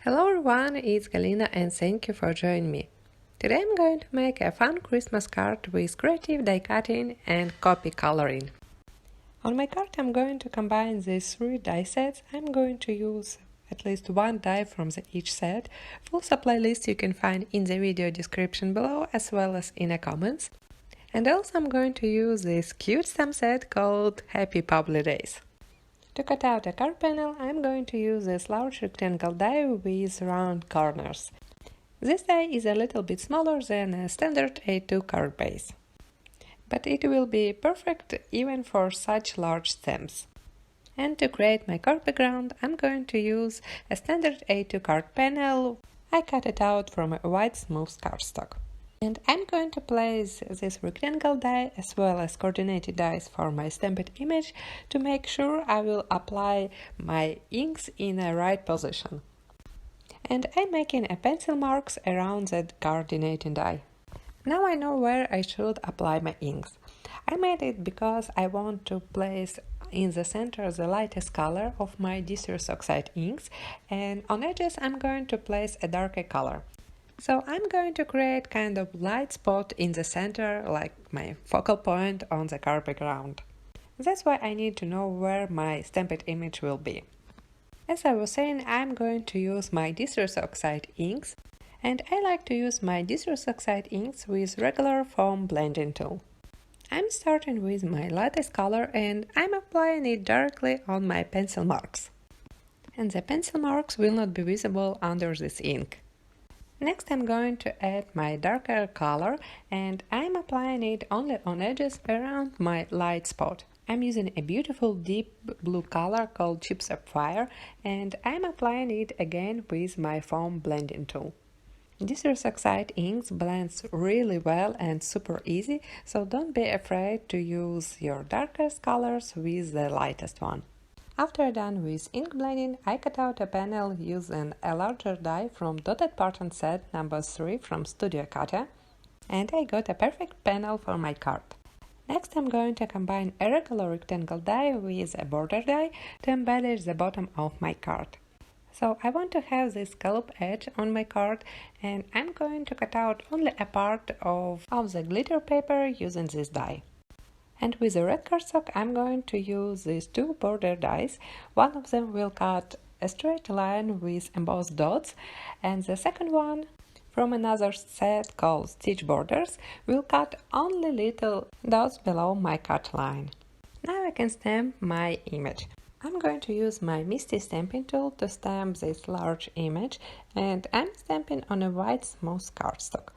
Hello everyone, it's Galina and thank you for joining me. Today I'm going to make a fun Christmas card with creative die cutting and copy coloring. On my card I'm going to combine these three die sets. I'm going to use at least one die from each set. Full supply list you can find in the video description below as well as in the comments. And also I'm going to use this cute stamp set called Happy PAWLIDAYS. To cut out a card panel, I'm going to use this large rectangle die with round corners. This die is a little bit smaller than a standard A2 card base, but it will be perfect even for such large stamps. And to create my card background, I'm going to use a standard A2 card panel. I cut it out from a white smooth cardstock. And I'm going to place this rectangle die as well as coordinated dies for my stamped image to make sure I will apply my inks in the right position. And I'm making a pencil marks around that coordinating die. Now I know where I should apply my inks. I made it because I want to place in the center the lightest color of my diffuse oxide inks, and on edges I'm going to place a darker color. So I'm going to create kind of light spot in the center, like my focal point on the card background. That's why I need to know where my stamped image will be. As I was saying, I'm going to use my diffuse oxide inks, and I like to use my diffuse oxide inks with regular foam blending tool. I'm starting with my lightest color and I'm applying it directly on my pencil marks. And the pencil marks will not be visible under this ink. Next I'm going to add my darker color and I'm applying it only on edges around my light spot. I'm using a beautiful deep blue color called Chip Sapphire and I'm applying it again with my foam blending tool. Diffuse oxide inks blends really well and super easy, so don't be afraid to use your darkest colors with the lightest one. After done with ink blending, I cut out a panel using a larger die from Dotted Pattern set number 3 from Studio Katia, and I got a perfect panel for my card. Next I'm going to combine a regular rectangle die with a border die to embellish the bottom of my card. So I want to have this scallop edge on my card, and I'm going to cut out only a part of the glitter paper using this die. And with the red cardstock I'm going to use these two border dies. One of them will cut a straight line with embossed dots, and the second one, from another set called Stitch Borders, will cut only little dots below my cut line. Now I can stamp my image. I'm going to use my MISTI stamping tool to stamp this large image, and I'm stamping on a white smooth cardstock.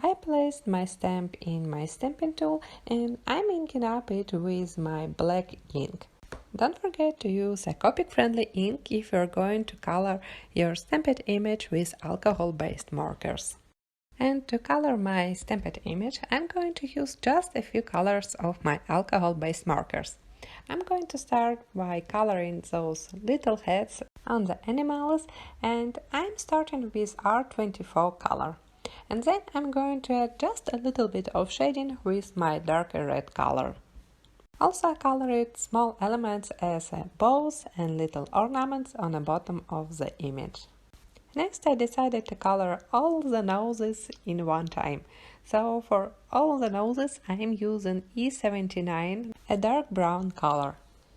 I placed my stamp in my stamping tool and I'm inking up it with my black ink. Don't forget to use a copic friendly ink if you're going to color your stamped image with alcohol-based markers. And to color my stamped image, I'm going to use just a few colors of my alcohol-based markers. I'm going to start by coloring those little heads on the animals, and I'm starting with R24 color. And then I'm going to add just a little bit of shading with my darker red color. Also I colored small elements as bows and little ornaments on the bottom of the image. Next I decided to color all the noses in one time. So for all the noses I'm using E79, a dark brown color.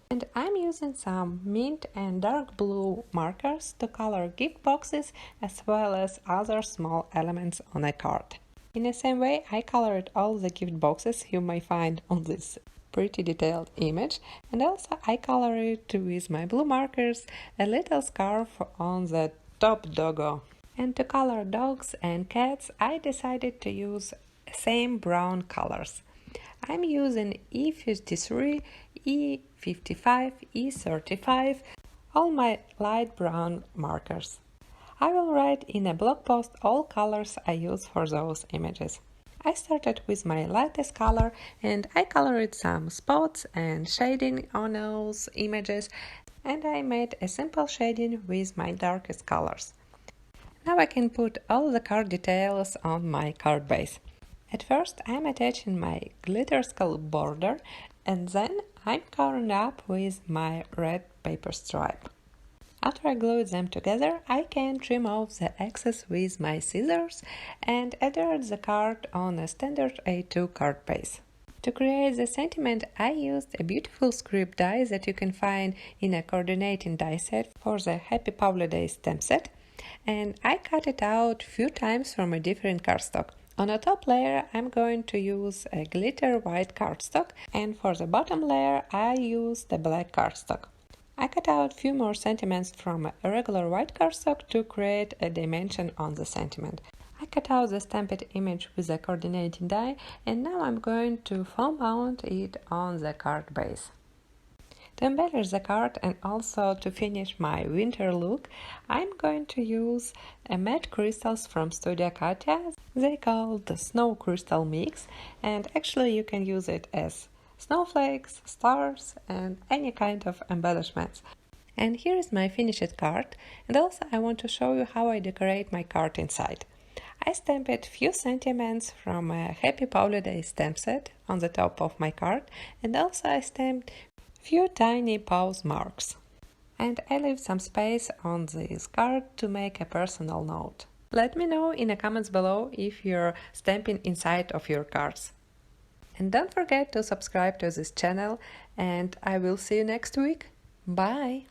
And I'm using some mint and dark blue markers to color gift boxes as well as other small elements on a card. In the same way I colored all the gift boxes you may find on this pretty detailed image, and also I colored with my blue markers a little scarf on the top doggo. And to color dogs and cats I decided to use same brown colors. I'm using E53, E55, E35, all my light brown markers. I will write in a blog post all colors I use for those images. I started with my lightest color and I colored some spots and shading on those images, and I made a simple shading with my darkest colors. Now I can put all the card details on my card base. At first I'm attaching my glitter scallop border, and then I'm covering up with my red paper stripe. After I glued them together, I can trim off the excess with my scissors and adhere the card on a standard A2 card base. To create the sentiment, I used a beautiful script die that you can find in a coordinating die set for the Happy PAWLIDAYS stamp set, and I cut it out few times from a different cardstock. On the top layer, I'm going to use a glitter white cardstock, and for the bottom layer, I used the black cardstock. I cut out few more sentiments from a regular white cardstock to create a dimension on the sentiment. I cut out the stamped image with a coordinating die, and now I'm going to foam mount it on the card base. To embellish the card and also to finish my winter look, I'm going to use a matte crystals from Studio Katia. They call the Snow Crystal Mix, and actually you can use it as snowflakes, stars, and any kind of embellishments. And here is my finished card, and also I want to show you how I decorate my card inside. I stamped few sentiments from a Happy PAWLIDAYS stamp set on the top of my card, and also I stamped few tiny pause marks. And I leave some space on this card to make a personal note. Let me know in the comments below if you're stamping inside of your cards. And don't forget to subscribe to this channel, and I will see you next week. Bye!